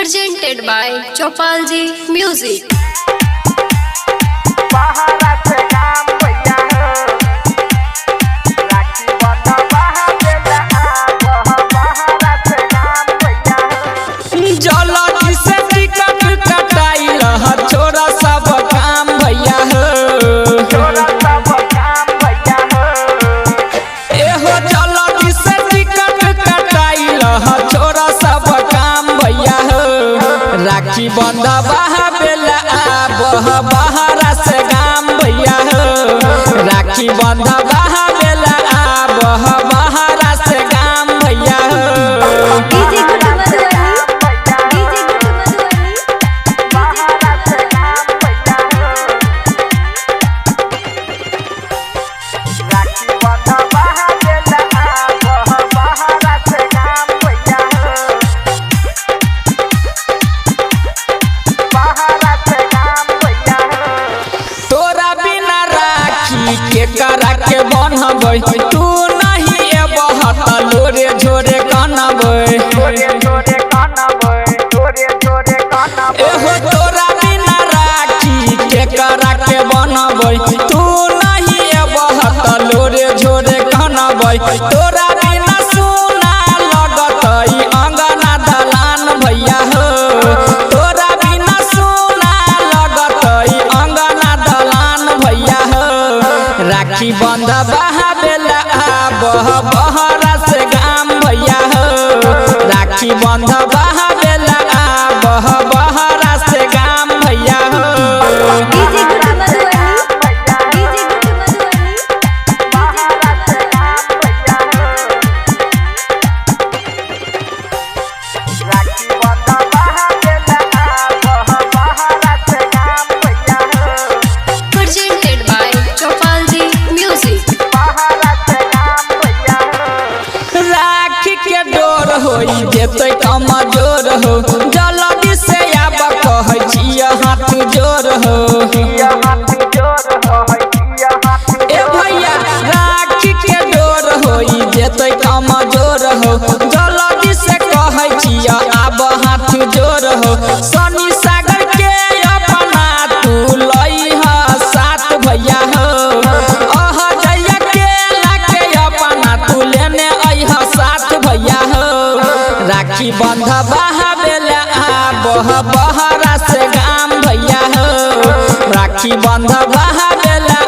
Presented by Chaupal Jee Music. राखी बंधा बहावेला बहरा से गाम भैया हो। राखी बंधा बहावेला बहरा से गाम भैया हो। डीजे गुड्डू मधुबनी, राखी बंधा बहावेला बहरा से गाम भैया हो। के करा के बनबै तू नहीं एबहत लोरे झोरे कानबै एहो तोरा बिना राखी के करा के बनबै तू नहीं एबहत लोरे झोरे कानबै तोरा बिना सुना लगतै अंगना दलान भैया हो। तोरा बिना सुना लगतै अंगना दलान भैया हो। राखी बंधा बहावेला बहरा से गाम भैया हो। राखी बंधा बहावेला बहरा से गाम भैया हो। डीजे गुड्डू मधुबनी, राखी बंधा बहावेला बहरा से गाम भैया हो। presented by Chaupal Jee Music. राखी के डोर होई जेतै कमजोर हो जल्दी से आब कहै छियै हाथ जोर हो। ए भैया राखी के डोर होई जेतै कमजोर हो जल्दी से कहै छियै आब हाथ जोर हो। सनी सागर के अपना तू लइह साथ भैया हो। अजय अकेला के अपना तू लेने अइह साथ भैया हो। राखी बंधा बहावेला बहरा से गाम भैया हो। राखी बंधा बहावेला